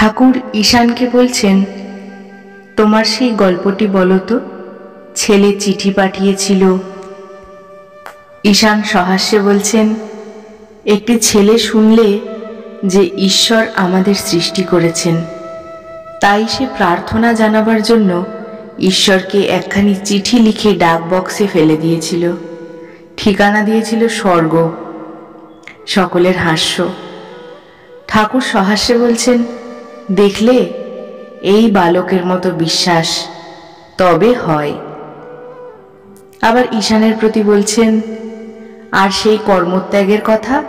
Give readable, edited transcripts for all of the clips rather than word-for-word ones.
ঠাকুর ঈশানকে বলছেন, তোমার সেই গল্পটি বলো তো, ছেলে চিঠি পাঠিয়েছিল। ঈশান সহাস্যে বলছেন, একটি ছেলে শুনলে যে ঈশ্বর আমাদের সৃষ্টি করেছেন, তাই সে প্রার্থনা জানাবার জন্য ঈশ্বরকে একখানি চিঠি লিখে ডাক বক্সে ফেলে দিয়েছিল। ঠিকানা দিয়েছিল স্বর্গ। সকলের হাস্য। ঠাকুর সহাস্যে বলছেন, দেখলে, এই বালকের মতো বিশ্বাস তবে হয়। আবার ঈশানের প্রতি বলছেন, আর সেই কর্মত্যাগের কথা?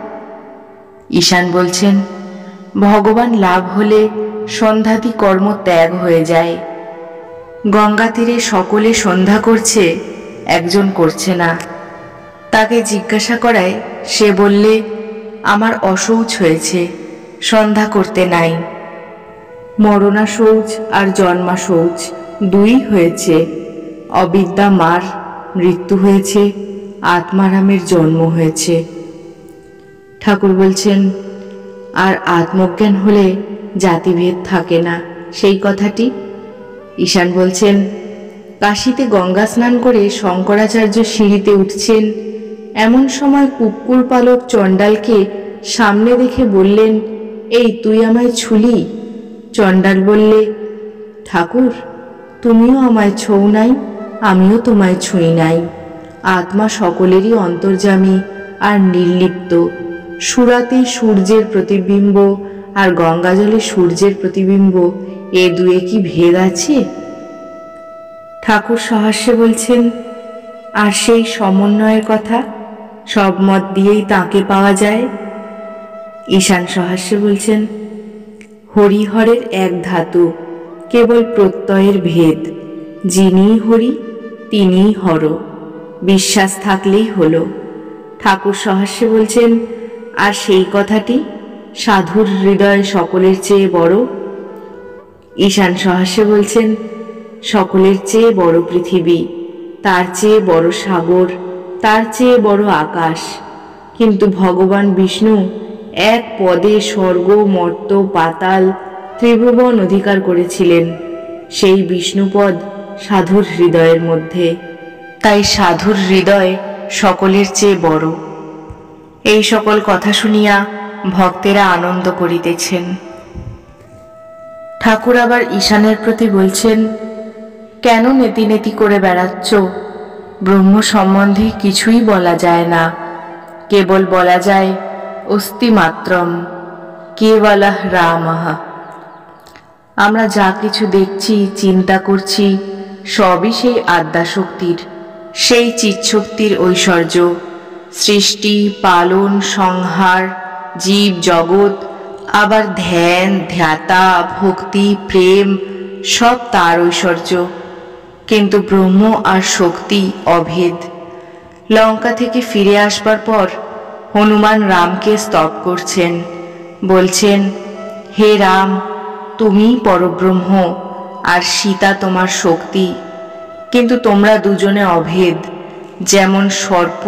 ঈশান বলছেন, ভগবান লাভ হলে সন্ধ্যাদি কর্ম ত্যাগ হয়ে যায়। গঙ্গা তীরে সকলে সন্ধ্যা করছে, একজন করছে না। তাকে জিজ্ঞাসা করায় সে বললে, আমার অশৌচ হয়েছে, সন্ধ্যা করতে নাই। মরণা শৌচ আর জন্মা শৌচ দুই হয়েছে। অবিদ্যা মার মৃত্যু হয়েছে, আত্মারামের জন্ম হয়েছে। ঠাকুর বলছেন, আর আত্মজ্ঞান হলে জাতিভেদ থাকে না, সেই কথাটি? ঈশান বলছেন, কাশীতে গঙ্গা স্নান করে শঙ্করাচার্য সিঁড়িতে উঠছেন, এমন সময় কুকুর পালক চণ্ডালকে সামনে দেখে বললেন, এই তুই আমায় ছুলি? চণ্ডাল বললে, ঠাকুর, তুমিও আমায় ছৌ নাই, আমিও তোমায় ছুঁই নাই। আত্মা সকলেরই অন্তর্যামী আর নির্লিপ্ত। সুরাতে সূর্যের প্রতিবিম্ব আর গঙ্গাজলে সূর্যের প্রতিবিম্ব, এ দুয়ে কি ভেদ আছে? ঠাকুর সহাস্যে বলছেন, আর সেই সমন্বয়ের কথা, সব মত দিয়েই তাঁকে পাওয়া যায়। ঈশান সহাস্যে বলছেন, হরিহরের এক ধাতু, কেবল প্রত্যয়ের ভেদ। যিনি হরি তিনিই হর, বিশ্বাস থাকলেই হলো। ঠাকুর সহাস্যে বলছেন, আর সেই কথাটি, সাধুর হৃদয় সকলের চেয়ে বড়। ঈশান সহাস্যে বলছেন, সকলের চেয়ে বড় পৃথিবী, তার চেয়ে বড় সাগর, তার চেয়ে বড় আকাশ। কিন্তু ভগবান বিষ্ণু এক পদে স্বর্গ, মর্ত, পাতাল, ত্রিভুবন অধিকার করেছিলেন। সেই বিষ্ণুপদ সাধুর হৃদয়ের মধ্যে, তাই সাধুর হৃদয় সকলের চেয়ে বড়। এই সকল কথা শুনিয়া ভক্তেরা আনন্দ করিতেছেন। ঠাকুর আবার ঈশানের প্রতি বলছেন, কেন নেতি নেতি করে বেড়াচ্ছ? ব্রহ্ম সম্বন্ধে কিছুই বলা যায় না, কেবল বলা যায় অস্তি মাত্রম কেবলঃ রামঃ। আমরা যা কিছু দেখছি, চিন্তা করছি, সবই সেই আদ্যাশক্তির, সেই চিৎশক্তির ঐশ্বর্য। সৃষ্টি, পালন, সংহার, জীব জগৎ, আবার ধ্যান, ধ্যাতা, ভক্তি, প্রেম, সব তার ঐশ্বর্য। কিন্তু ব্রহ্ম আর শক্তি অভেদ। লঙ্কা থেকে ফিরে আসবার পর হনুমান রামকে স্তব করছেন, বলছেন, হে রাম, তুমিই পরব্রহ্ম, আর সীতা তোমার শক্তি। কিন্তু তোমরা দুজনে অভেদ, যেমন সর্প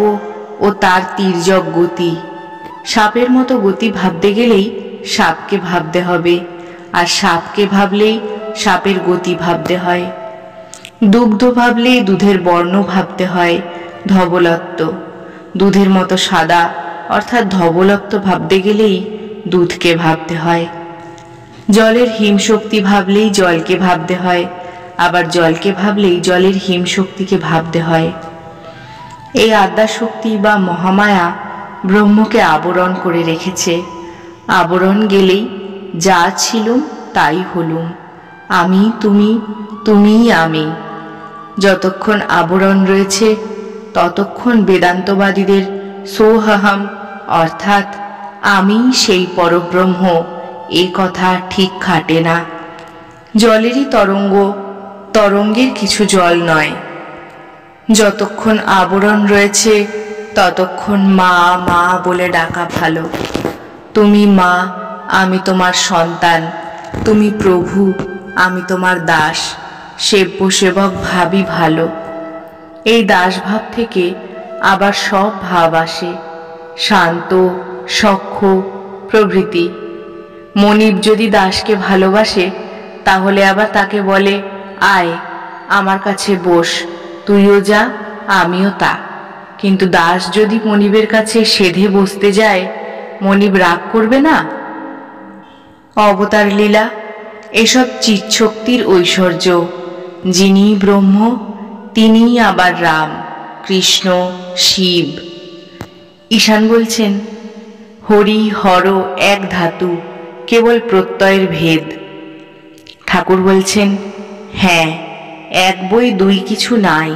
ও তার তির্যক গতি। সাপের মতো গতি ভাবতে গেলেই সাপকে ভাবতে হবে, আর সাপকে ভাবলেই সাপের গতি ভাবতে হয়। দুগ্ধ ভাবলেই দুধের বর্ণ ভাবতে হয়, ধবলত্ব। দুধের মতো সাদা অর্থাৎ ধবলত্ব ভাবতে গেলেই দুধকে ভাবতে হয়। জলের হিমশক্তি ভাবলেই জলকে ভাবতে হয়, আবার জলকে ভাবলেই জলের হিমশক্তিকে ভাবতে হয়। এই আদ্যাশক্তি বা মহামায়া ব্রহ্মকে আবরণ করে রেখেছে। আবরণ গেলেই যা ছিলুম তাই হলুম, আমি তুমি, তুমিই আমি। যতক্ষণ আবরণ রয়েছে ততক্ষণ বেদান্তবাদীদের সোহহম অর্থাৎ আমি সেই পরব্রহ্ম, এই কথা ঠিক খাটে না। জলেরই তরঙ্গ, তরঙ্গের কিছু জল নয়। যতক্ষণ আবরণ রয়েছে ততক্ষণ মা মা বলে ডাকা ভালো। তুমি মা, আমি তোমার সন্তান। তুমি প্রভু, আমি তোমার দাস। সেব্য সেবক ভাবই ভালো। এই দাসভাব থেকে আবার সব ভাব আসে, শান্ত, সখ্য প্রভৃতি। মনিব যদি দাসকে ভালোবাসে তাহলে আবার তাকে বলে, আয় আমার কাছে বস, তুইও যা আমিও তা। কিন্তু দাস যদি মনিবের কাছে সেধে বসতে যায়, মনিব রাগ করবে না? অবতার লীলা এসব চিৎশক্তির ঐশ্বর্য। যিনি ব্রহ্ম তিনিই আবার রাম, কৃষ্ণ, শিব। ঈশান বলছেন, হরি হর এক ধাতু, কেবল প্রত্যয়ের ভেদ। ঠাকুর বলছেন, হ্যাঁ, এক বই দুই কিছু নাই।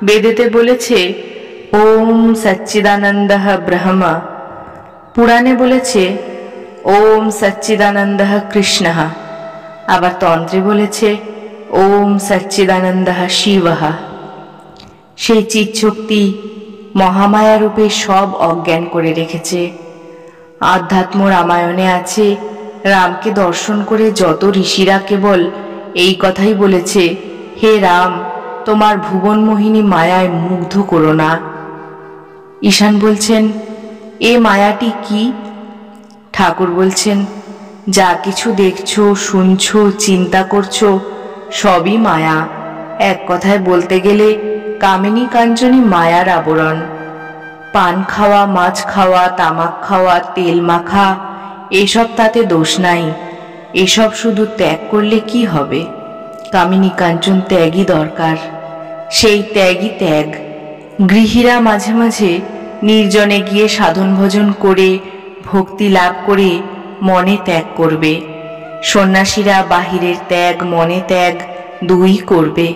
বেদেতে বলেছে ওম সচ্চিদানন্দঃ ব্রহ্ম, পুরাণে বলেছে ওম সচ্চিদানন্দঃ কৃষ্ণঃ, আবার তন্ত্রে বলেছে ওম সচ্চিদানন্দঃ শিবঃ। সেই চিৎশক্তি মহামায়া রূপে সব অজ্ঞান করে রেখেছে। আধ্যাত্ম রামায়ণে আছে, রামকে দর্শন করে যত ঋষিরা কেবল এই কথাই বলেছে, হে রাম, তোমার ভুবন মোহিনী মায়ায় মুগ্ধ করো না। ঈশান বলছেন, এ মায়াটি কি? ঠাকুর বলছেন, যা কিছু দেখছো, শুনছো, চিন্তা করছো, সবই মায়া। এক কথায় বলতে গেলে কামিনী কাঞ্চনী মায়ার আবরণ। পান খাওয়া, মাছ খাওয়া, তামাক খাওয়া, তেল মাখা, এসব তাতে দোষ নাই। এসব শুধু ত্যাগ করলে কি হবে? কামিনী কাঞ্চন ত্যাগই দরকার, সেই ত্যাগই ত্যাগ। গৃহীরা মাঝে মাঝে নির্জনে গিয়ে সাধন ভজন করে ভক্তি লাভ করে মনে ত্যাগ করবে। সন্ন্যাসীরা বাহিরের ত্যাগ মনে ত্যাগ দুই করবে।